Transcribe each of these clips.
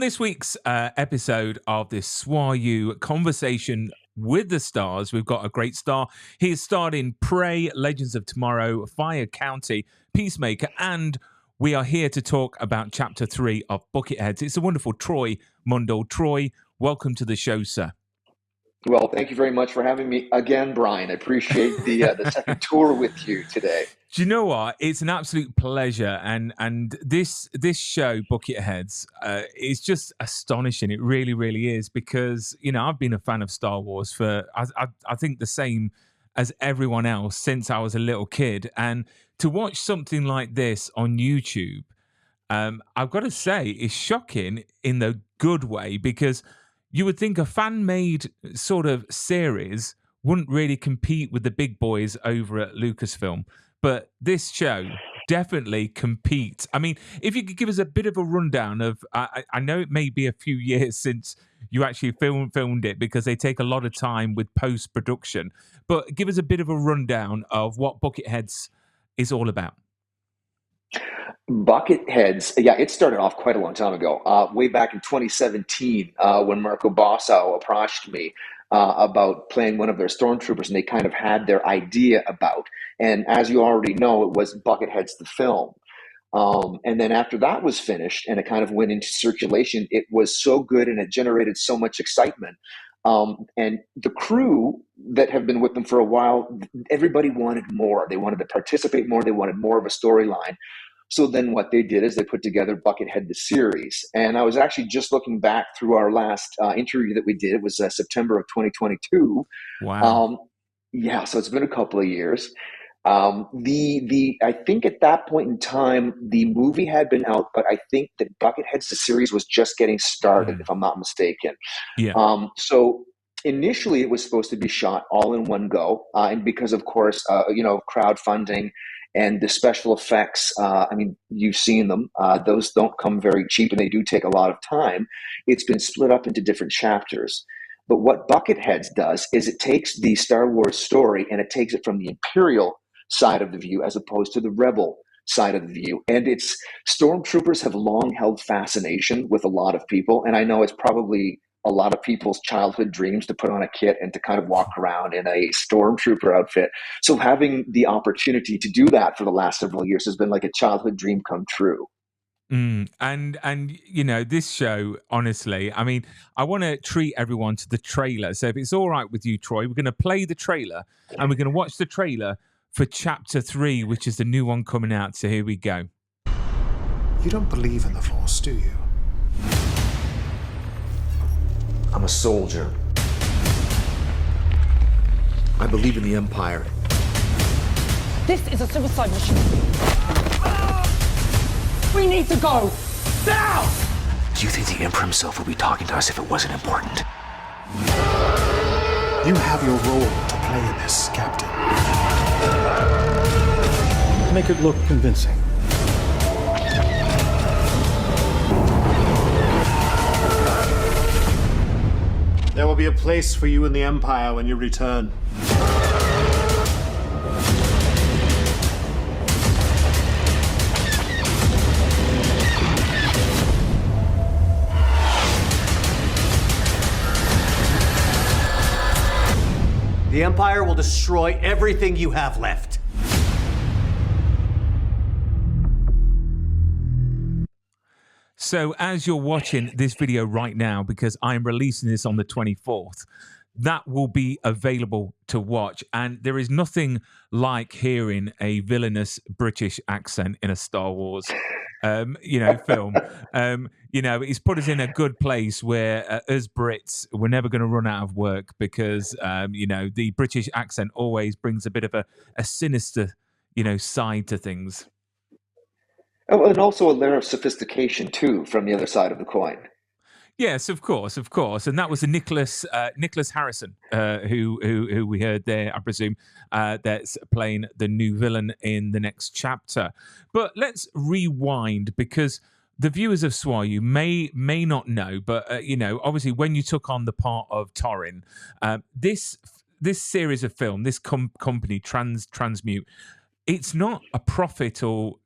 this week's episode of this SWAU Conversation with the Stars, we've got a great star. He has starred in Prey, Legends of Tomorrow, Fire County, Peacemaker, and we are here to talk about Chapter 3 of Bucketheads. It's a wonderful Troy Mundle. Troy, welcome to the show, sir. Well, thank you very much for having me again, Brian. I appreciate the second tour with you today. Do you know what? It's an absolute pleasure, and this show, Bucketheads, is just astonishing. It really, really is, because I've been a fan of Star Wars for I think the same as everyone else since I was a little kid, and to watch something like this on YouTube, I've got to say, is shocking in the good way, because you would think a fan-made sort of series wouldn't really compete with the big boys over at Lucasfilm. But this show definitely competes. I mean, if you could give us a bit of a rundown of, I know it may be a few years since you actually filmed it, because they take a lot of time with post-production, but give us a bit of a rundown of what Bucketheads is all about. Bucketheads, yeah, it started off quite a long time ago, way back in 2017, when Marco Basso approached me about playing one of their stormtroopers, and they kind of had their idea about. And as you already know, it was Bucketheads the film. And then after that was finished and it kind of went into circulation, it was so good and it generated so much excitement. And the crew that have been with them for a while, everybody wanted more. They wanted to participate more. They wanted more of a storyline. So then what they did is they put together Buckethead the series. And I was actually just looking back through our last interview that we did. It was September of 2022. Wow. Yeah, so it's been a couple of years. I think at that point in time, the movie had been out, but I think that Bucketheads the series was just getting started, if I'm not mistaken. Yeah. So initially it was supposed to be shot all in one go. And because of course, crowdfunding and the special effects, I mean, you've seen them. Those don't come very cheap, and they do take a lot of time. It's been split up into different chapters. But what Bucketheads does is it takes the Star Wars story and it takes it from the Imperial side of the view as opposed to the Rebel side of the view. And it's stormtroopers have long held fascination with a lot of people. And I know it's probably a lot of people's childhood dreams to put on a kit and to kind of walk around in a stormtrooper outfit. So having the opportunity to do that for the last several years has been like a childhood dream come true. And this show, honestly, I mean, I want to treat everyone to the trailer. So if it's all right with you, Troy, we're going to play the trailer and we're going to watch the trailer for Chapter 3, which is the new one coming out. So here we go. You don't believe in the Force, do you? I'm a soldier. I believe in the Empire. This is a suicide mission. We need to go! Now! Do you think the Emperor himself would be talking to us if it wasn't important? You have your role to play in this, Captain. Make it look convincing. There will be a place for you in the Empire when you return. The Empire will destroy everything you have left. So as you're watching this video right now, because I'm releasing this on the 24th, that will be available to watch. And there is nothing like hearing a villainous British accent in a Star Wars film. It's put us in a good place where as Brits, we're never going to run out of work, because, the British accent always brings a bit of a sinister, side to things. Oh, and also a layer of sophistication too from the other side of the coin. Yes, of course, and that was a Nicholas Harrison, who we heard there, I presume, that's playing the new villain in the next chapter. But let's rewind, because the viewers of SWAU may not know, but obviously when you took on the part of Torin, this series of film, this company Transmute, it's not a profit, or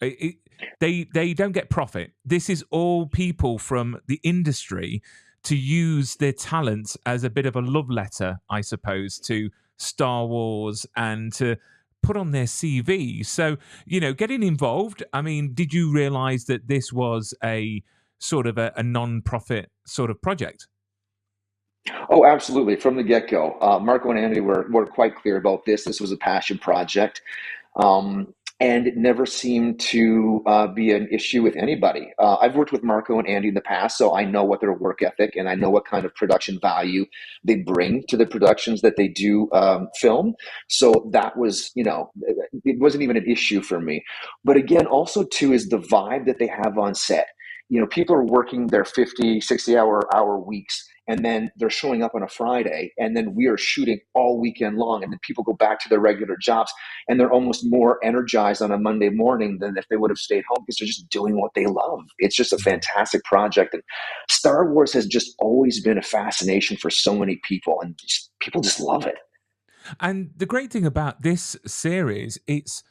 They don't get profit. This is all people from the industry to use their talents as a bit of a love letter, I suppose, to Star Wars and to put on their CV. So, getting involved, I mean, did you realize that this was a sort of a non-profit sort of project? Oh, absolutely. From the get-go, Marco and Andy were quite clear about this. This was a passion project. And it never seemed to be an issue with anybody. I've worked with Marco and Andy in the past, so I know what their work ethic and I know what kind of production value they bring to the productions that they do film. So that was, it wasn't even an issue for me. But again, also too, is the vibe that they have on set. People are working their 50, 60-hour weeks, and then they're showing up on a Friday, and then we are shooting all weekend long, and then people go back to their regular jobs, and they're almost more energized on a Monday morning than if they would have stayed home because they're just doing what they love. It's just a fantastic project, and Star Wars has just always been a fascination for so many people, and people just love it. And the great thing about this series, it's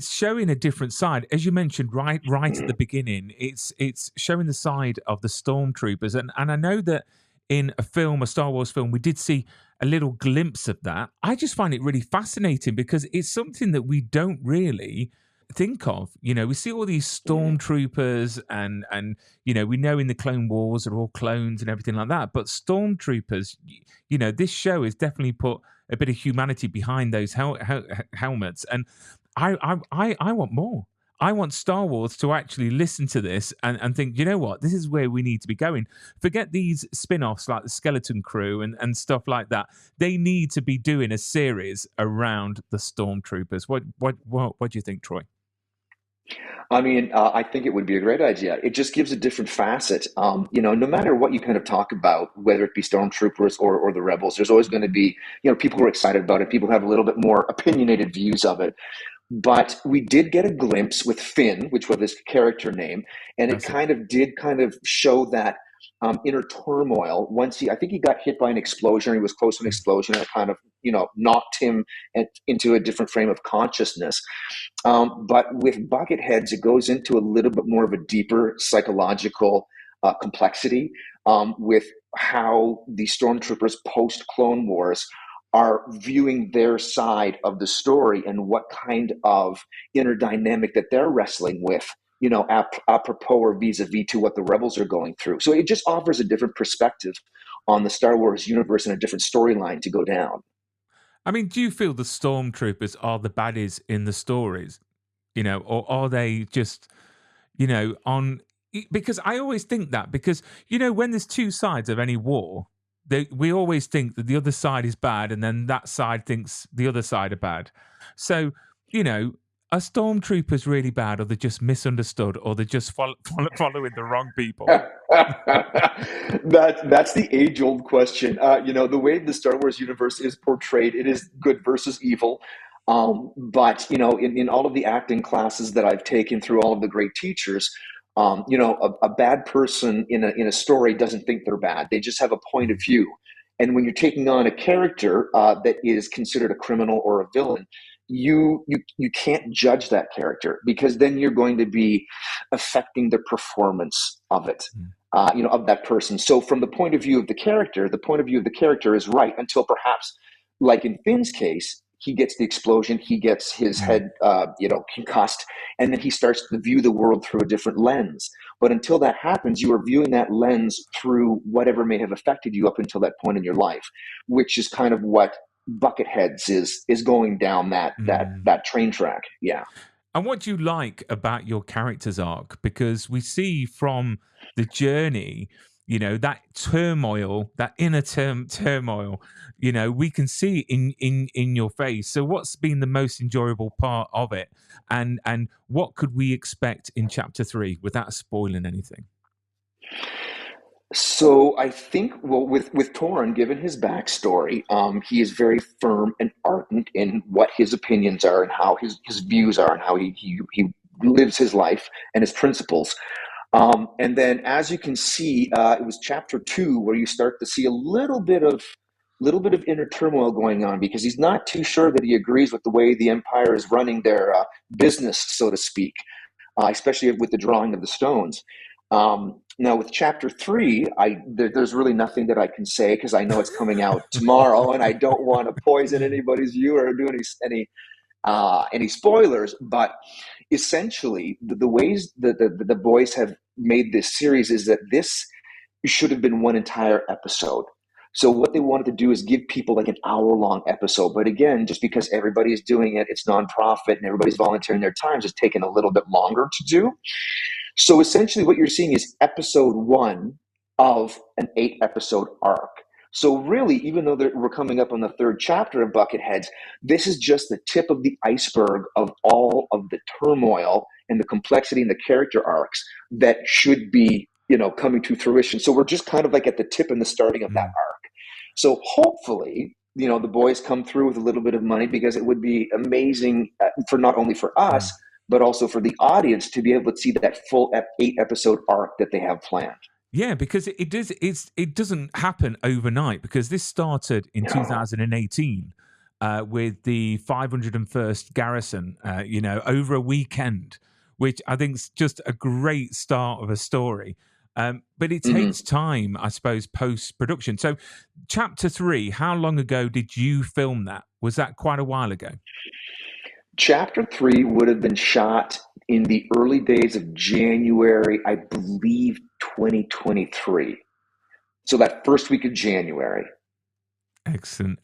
showing a different side, as you mentioned right at the beginning. It's showing the side of the stormtroopers, and I know that in a Star Wars film, we did see a little glimpse of that. I just find it really fascinating because it's something that we don't really think of. We see all these stormtroopers, and we know in the Clone Wars are all clones and everything like that. But stormtroopers, this show has definitely put a bit of humanity behind those helmets, and I want more. I want Star Wars to actually listen to this and think, you know what, this is where we need to be going. Forget these spin-offs like the Skeleton Crew and stuff like that. They need to be doing a series around the Stormtroopers. What do you think, Troy? I mean, I think it would be a great idea. It just gives a different facet. No matter what you kind of talk about, whether it be stormtroopers or the rebels, there's always going to be, people who are excited about it. People who have a little bit more opinionated views of it. But we did get a glimpse with Finn, which was his character name, and it kind of show that inner turmoil. I think he got hit by an explosion. He was close to an explosion, and it kind of, knocked him into a different frame of consciousness. But with Bucketheads, it goes into a little bit more of a deeper psychological complexity with how the stormtroopers post Clone Wars are viewing their side of the story and what kind of inner dynamic that they're wrestling with, apropos or vis-a-vis to what the rebels are going through. So it just offers a different perspective on the Star Wars universe and a different storyline to go down. I mean, do you feel the stormtroopers are the baddies in the stories, or are they just, on? Because I always think that, because, when there's two sides of any war, we always think that the other side is bad, and then that side thinks the other side are bad. So, are stormtroopers really bad, or they're just misunderstood, or they're just following the wrong people? That's the age-old question. The way the Star Wars universe is portrayed, it is good versus evil. But in all of the acting classes that I've taken through all of the great teachers, a bad person in a story doesn't think they're bad. They just have a point of view. And when you're taking on a character that is considered a criminal or a villain, you can't judge that character, because then you're going to be affecting the performance of it, of that person. So from the point of view of the character is right until perhaps, like in Finn's case, he gets the explosion, he gets his head, concussed, and then he starts to view the world through a different lens. But until that happens, you are viewing that lens through whatever may have affected you up until that point in your life, which is kind of what Bucketheads is going down that train track. Yeah. And what do you like about your character's arc? Because we see from the journey, that turmoil, that inner turmoil, we can see in your face. So what's been the most enjoyable part of it? And what could we expect in chapter 3 without spoiling anything? So I think, with Torun, given his backstory, he is very firm and ardent in what his opinions are and how his views are and how he lives his life and his principles. And then, as you can see, it was chapter 2 where you start to see a little bit of inner turmoil going on, because he's not too sure that he agrees with the way the Empire is running their business, so to speak. especially with the drawing of the stones. Now with chapter 3, there's really nothing that I can say because I know it's coming out tomorrow, and I don't want to poison anybody's view or do any spoilers. But essentially, the ways that the boys have made this series is that this should have been one entire episode. So what they wanted to do is give people like an hour-long episode. But again, just because everybody's doing it, it's nonprofit and everybody's volunteering their times, it's taken a little bit longer to do. So essentially what you're seeing is episode 1 of an 8-episode arc. So really, even though we're coming up on the 3rd chapter of Bucketheads, this is just the tip of the iceberg of all of the turmoil and the complexity and the character arcs that should be, coming to fruition. So we're just kind of like at the tip and the starting of that arc. So hopefully, the boys come through with a little bit of money, because it would be amazing for not only for us, but also for the audience to be able to see that full 8-episode arc that they have planned. Yeah, because it doesn't happen overnight, because this started in 2018 with the 501st Garrison, over a weekend, which I think is just a great start of a story. But it takes time, I suppose, post-production. So chapter 3, how long ago did you film that? Was that quite a while ago? Chapter 3 would have been shot in the early days of January, I believe, 2023. So that first week of January. Excellent.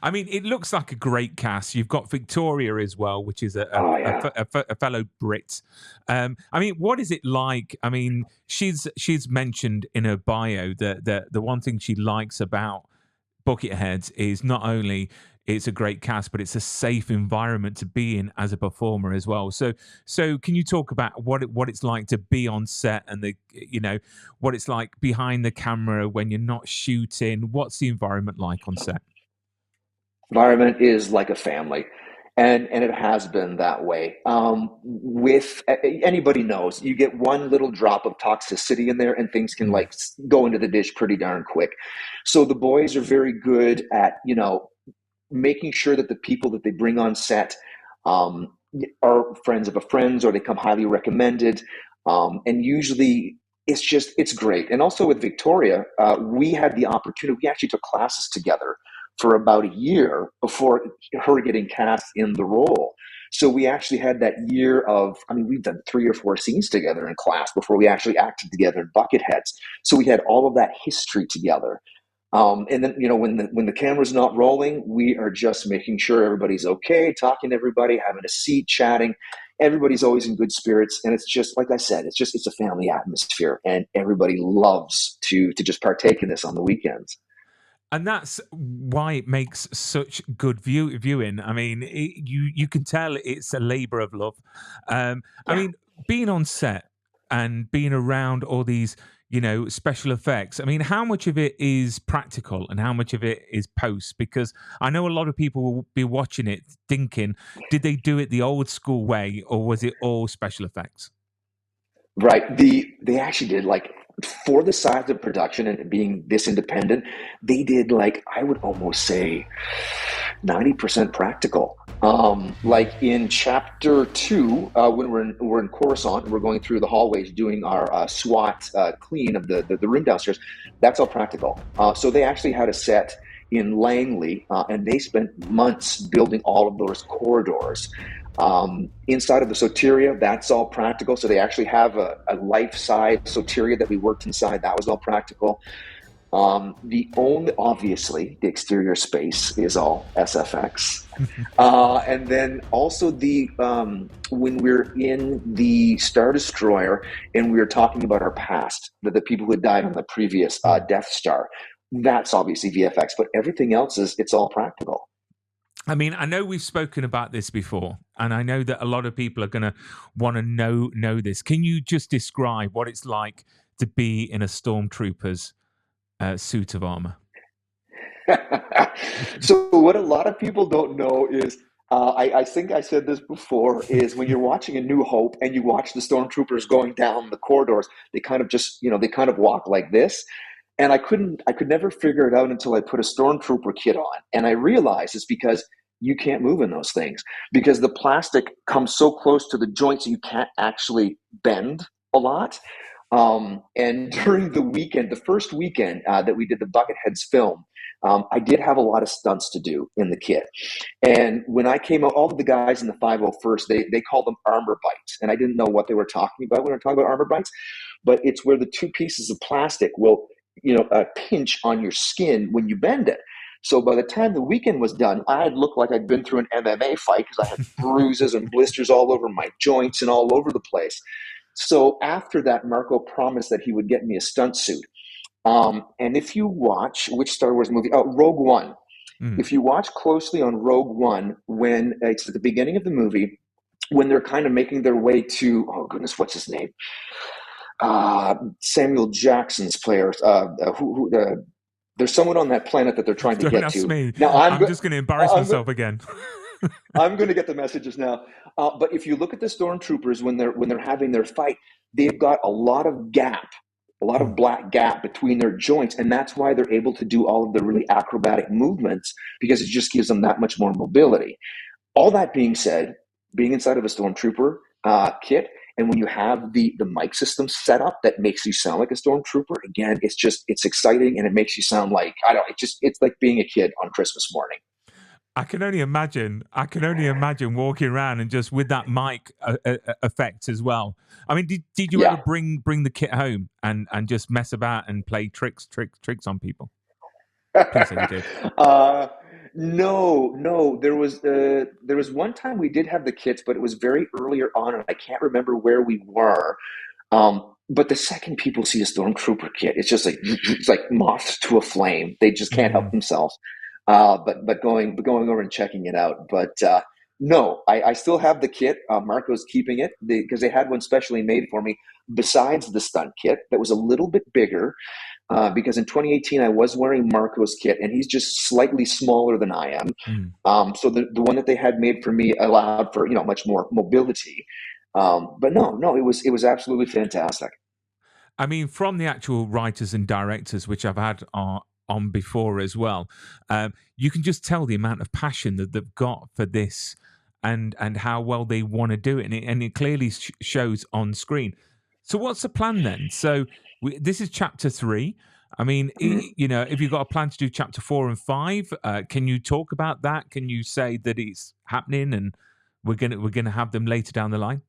I mean, it looks like a great cast. You've got Victoria as well, which is a fellow Brit. I mean, what is it like? I mean, she's mentioned in her bio that the one thing she likes about Bucketheads is not only it's a great cast, but it's a safe environment to be in as a performer as well. So can you talk about what it's like to be on set, and what it's like behind the camera when you're not shooting? What's the environment like on set? Environment is like a family, and it has been that way. With anybody knows, you get one little drop of toxicity in there, and things can like go into the dish pretty darn quick. So the boys are very good at making sure that the people that they bring on set are friends of a friend's, or they come highly recommended. And usually it's great. And also with Victoria, we had the opportunity, we actually took classes together for about a year before her getting cast in the role. So we actually had that year of, we've done 3 or 4 scenes together in class before we actually acted together in Bucketheads. So we had all of that history together. And then, when the camera's not rolling, we are just making sure everybody's okay, talking to everybody, having a seat, chatting. Everybody's always in good spirits. And it's just, like I said, it's a family atmosphere, and everybody loves to just partake in this on the weekends. And that's why it makes such good viewing. I mean, you can tell it's a labor of love. I mean, being on set and being around all these special effects. I mean, how much of it is practical and how much of it is post? Because I know a lot of people will be watching it thinking, did they do it the old school way, or was it all special effects? Right. They actually did, like, for the size of production and being this independent, they did, like, I would almost say 90% practical. Like in chapter 2, when we're in Coruscant, we're going through the hallways doing our SWAT clean of the room downstairs. That's all practical. So they actually had a set in Langley, and they spent months building all of those corridors. Inside of the Soteria, that's all practical. So they actually have a life-size Soteria that we worked inside. That was all practical. Obviously, the exterior space is all SFX. And then also when we're in the Star Destroyer and we were talking about our past, the people who died on the previous Death Star, that's obviously VFX, but everything else it's all practical. I mean, I know we've spoken about this before, and I know that a lot of people are going to want to know this. Can you just describe what it's like to be in a Stormtrooper's suit of armor? So what a lot of people don't know is, I think I said this before, is when you're watching A New Hope and you watch the Stormtroopers going down the corridors, they kind of walk like this. And I could never figure it out until I put a Stormtrooper kit on. And I realized it's because you can't move in those things because the plastic comes so close to the joints you can't actually bend a lot. And during the weekend, the first weekend that we did the Bucketheads film, I did have a lot of stunts to do in the kit. And when I came out, all of the guys in the 501st, they call them armor bites. And I didn't know what they were talking about when we were talking about armor bites, but it's where the two pieces of plastic will, pinch on your skin when you bend it. So by the time the weekend was done, I looked like I'd been through an MMA fight because I had bruises and blisters all over my joints and all over the place. So after that, Marco promised that he would get me a stunt suit. And if you watch, which Star Wars movie? Oh, Rogue One. If you watch closely on Rogue One, when it's at the beginning of the movie, when they're kind of making their way to, oh goodness, what's his name? Samuel Jackson's players. There's someone on that planet that they're trying to get to. Me. Now I'm just going to embarrass myself again. I'm going to get the messages now. But if you look at the stormtroopers when they're having their fight, they've got a lot of gap, a lot of black gap between their joints, and that's why they're able to do all of the really acrobatic movements because it just gives them that much more mobility. All that being said, being inside of a stormtrooper kit, and when you have the mic system set up that makes you sound like a stormtrooper, again, it's exciting and it makes you sound like, it's like being a kid on Christmas morning. I can only imagine walking around and just with that mic effect as well. I mean, did you ever bring the kit home and just mess about and play tricks on people? Please say you did. No. There was one time we did have the kits, but it was very earlier on, and I can't remember where we were. But the second people see a stormtrooper kit, it's like moths to a flame. They just can't help themselves. But going over and checking it out. But no, I still have the kit. Marco's keeping it because they had one specially made for me besides the stunt kit that was a little bit bigger. Because in 2018 I was wearing Marco's kit and he's just slightly smaller than I am. So the one that they had made for me allowed for much more mobility. But no, it was absolutely fantastic. I mean, from the actual writers and directors, which I've had on before as well, you can just tell the amount of passion that they've got for this and how well they want to do it, and it clearly shows on screen. So what's the plan then? So this is chapter 3. I mean, if you've got a plan to do chapter 4 and 5, can you talk about that? Can you say that it's happening and we're gonna have them later down the line?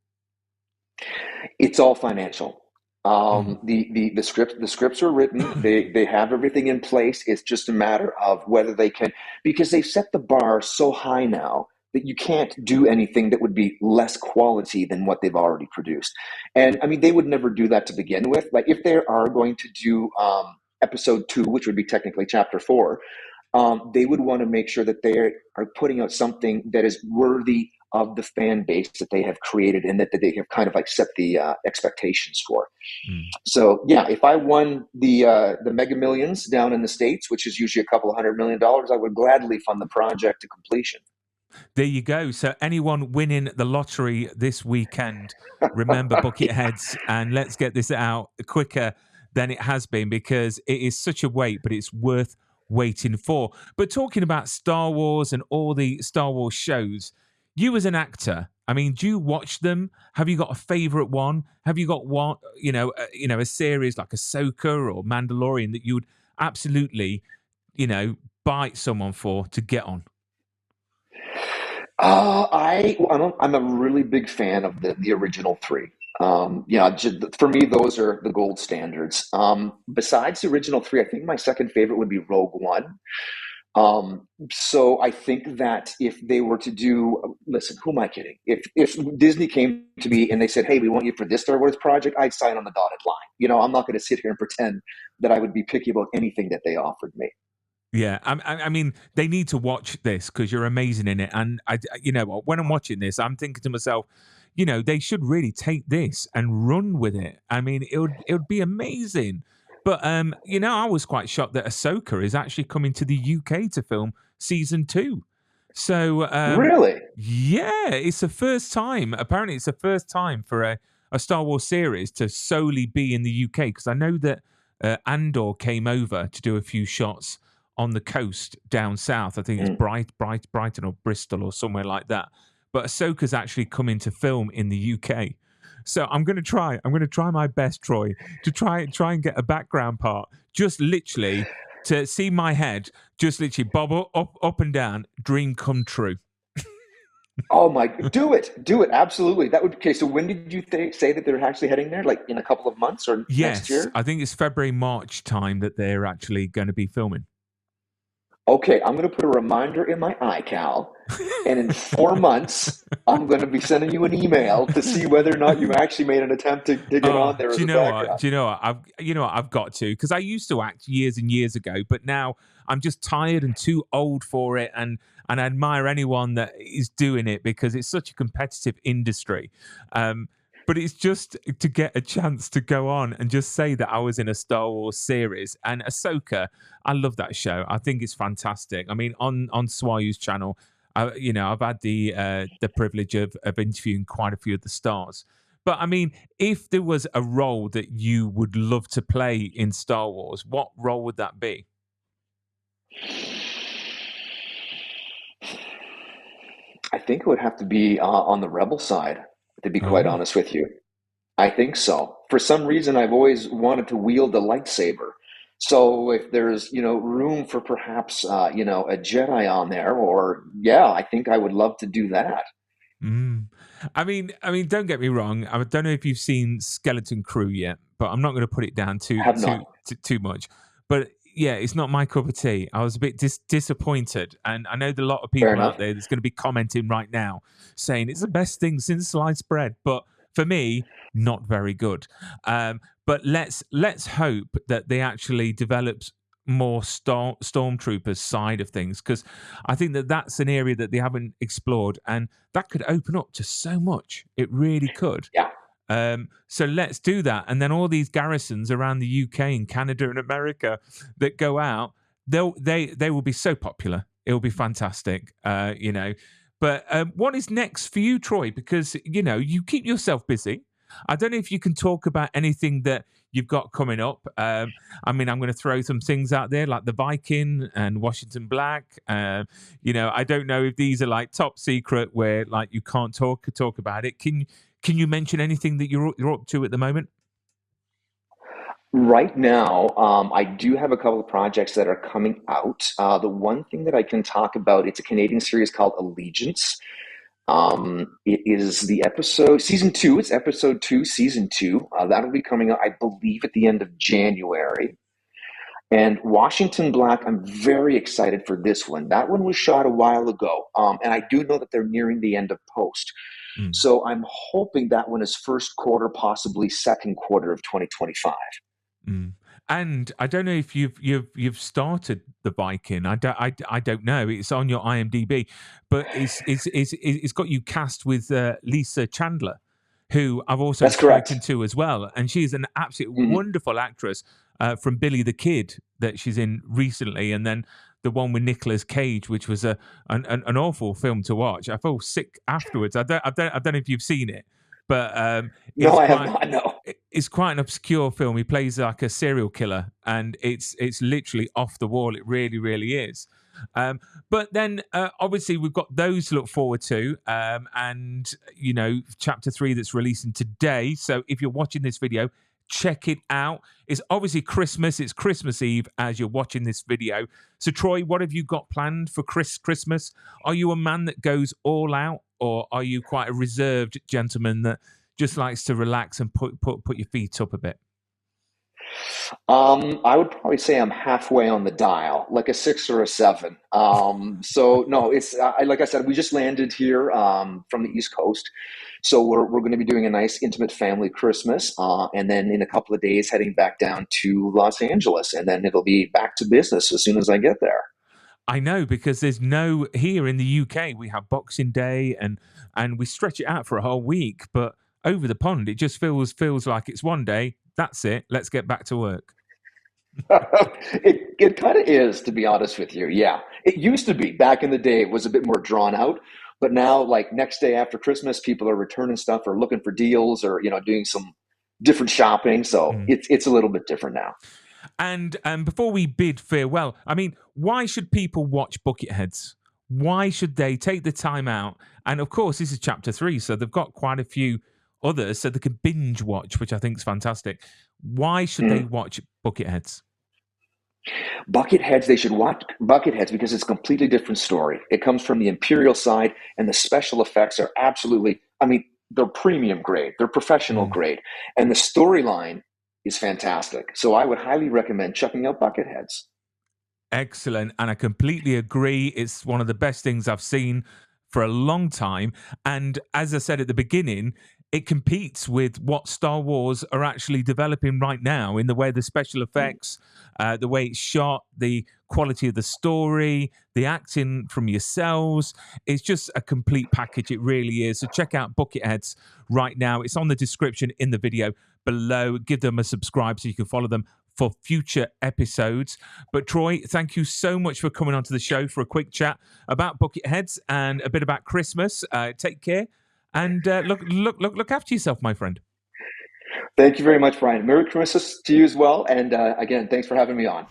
It's all financial. The scripts are written. They have everything in place. It's just a matter of whether they can, because they've set the bar so high now that you can't do anything that would be less quality than what they've already produced. And I mean, they would never do that to begin with. Like if they are going to do episode 2, which would be technically chapter 4, they would want to make sure that they are putting out something that is worthy of the fan base that they have created and that they have kind of like set the expectations for. So yeah, if I won the Mega Millions down in the States, which is usually a couple $100 million, I would gladly fund the project to completion. There you go. So anyone winning the lottery this weekend, remember Bucketheads, and let's get this out quicker than it has been because it is such a wait, but it's worth waiting for. But talking about Star Wars and all the Star Wars shows, you as an actor, I mean, do you watch them? Have you got a favorite one? Have you got one, a series like Ahsoka or Mandalorian that you would absolutely, bite someone for to get on? I'm a really big fan of the original 3. For me, those are the gold standards. Besides the original 3, I think my second favorite would be Rogue One. So I think that if they were to do, listen, who am I kidding? If Disney came to me and they said, hey, we want you for this Star Wars project, I'd sign on the dotted line. I'm not going to sit here and pretend that I would be picky about anything that they offered me. Yeah, I mean, they need to watch this because you're amazing in it. And when I'm watching this, I'm thinking to myself, they should really take this and run with it. I mean, it would be amazing. But I was quite shocked that Ahsoka is actually coming to the UK to film season 2. So really, yeah, it's the first time. Apparently, it's the first time for a Star Wars series to solely be in the UK. Because I know that Andor came over to do a few shots on the coast down south. I think it's Brighton or Bristol or somewhere like that. But Ahsoka's actually coming to film in the UK. So I'm going to try my best, Troy, to try and get a background part, just literally to see my head, just literally bob up and down, dream come true. Oh my, do it. Absolutely. That would, okay. So when did you say that they're actually heading there? Like in a couple of months or next year? Yes, I think it's February, March time that they're actually going to be filming. Okay, I'm going to put a reminder in my iCal, and in 4 months, I'm going to be sending you an email to see whether or not you actually made an attempt to get on there. Do you know what? I've got to, because I used to act years and years ago, but now I'm just tired and too old for it, and I admire anyone that is doing it because it's such a competitive industry. But it's just to get a chance to go on and just say that I was in a Star Wars series. And Ahsoka, I love that show. I think it's fantastic. I mean, on SWAU's channel, I've had the privilege of interviewing quite a few of the stars. But I mean, if there was a role that you would love to play in Star Wars, what role would that be? I think it would have to be on the Rebel side, to be quite honest with you. I think so. For some reason, I've always wanted to wield a lightsaber. So if there's, room for perhaps, a Jedi on there, or I think I would love to do that. I mean, don't get me wrong. I don't know if you've seen Skeleton Crew yet, but I'm not going to put it down too much. But yeah, it's not my cup of tea. I was a bit disappointed, and I know there are a lot of people out there that's going to be commenting right now saying it's the best thing since sliced bread. But for me, not very good. But let's hope that they actually develop more stormtroopers side of things, because I think that's an area that they haven't explored, and that could open up to so much. It really could. Yeah. So let's do that, and then all these garrisons around the UK and Canada and America that go out, they will be so popular. It will be fantastic. But what is next for you, Troy? Because you keep yourself busy. I don't know if you can talk about anything that you've got coming up. I mean, I'm going to throw some things out there like the Viking and Washington Black. I don't know if these are like top secret where like you can't talk about it. Can you mention anything that you're up to at the moment? Right now, I do have a couple of projects that are coming out. The one thing that I can talk about, it's a Canadian series called Allegiance. It is the season 2. It's episode 2, season 2. That'll be coming out, I believe, at the end of January. And Washington Black, I'm very excited for this one. That one was shot a while ago. And I do know that they're nearing the end of post. So I'm hoping that one is first quarter, possibly second quarter of 2025. And I don't know if you've started the Viking. I don't know. It's on your IMDb, but it's got you cast with Lisa Chandler, who I've also spoken to as well, and she's an absolutely wonderful actress from Billy the Kid that she's in recently, and then the one with Nicolas Cage, which was an awful film to watch. I felt sick afterwards. I don't know if you've seen it, but no, I have not. No, it's quite an obscure film. He plays like a serial killer, and it's literally off the wall. It really, really is. But then obviously we've got those to look forward to, and chapter 3 that's releasing today. So if you're watching this video, check it out. It's obviously Christmas. It's Christmas Eve as you're watching this video. So Troy, what have you got planned for Christmas? Are you a man that goes all out, or are you quite a reserved gentleman that just likes to relax and put your feet up a bit? I would probably say I'm halfway on the dial, like a 6 or a 7. So no, it's like I said, we just landed here from the East Coast, so we're going to be doing a nice intimate family Christmas, and then in a couple of days heading back down to Los Angeles, and then it'll be back to business as soon as I get there. I know, because there's no, here in the UK we have Boxing Day and we stretch it out for a whole week, but over the pond it just feels like it's one day. That's it. Let's get back to work. It kind of is, to be honest with you. Yeah. It used to be, back in the day, it was a bit more drawn out. But now, like next day after Christmas, people are returning stuff or looking for deals or, doing some different shopping. So it's a little bit different now. And before we bid farewell, I mean, why should people watch Bucketheads? Why should they take the time out? And of course, this is chapter 3, so they've got quite a few others, so they can binge watch, which I think is fantastic. Why should they watch Bucketheads? Bucketheads, they should watch Bucketheads because it's a completely different story. It comes from the Imperial side, and the special effects are absolutely, I mean, they're premium grade, they're professional grade, and the storyline is fantastic. So I would highly recommend checking out Bucketheads. Excellent. And I completely agree. It's one of the best things I've seen for a long time. And as I said at the beginning, it competes with what Star Wars are actually developing right now in the way the special effects, the way it's shot, the quality of the story, the acting from yourselves. It's just a complete package. It really is. So check out Bucketheads right now. It's on the description in the video below. Give them a subscribe so you can follow them for future episodes. But Troy, thank you so much for coming onto the show for a quick chat about Bucketheads and a bit about Christmas. Take care. And look after yourself, my friend. Thank you very much, Brian. Merry Christmas to you as well. And again, thanks for having me on.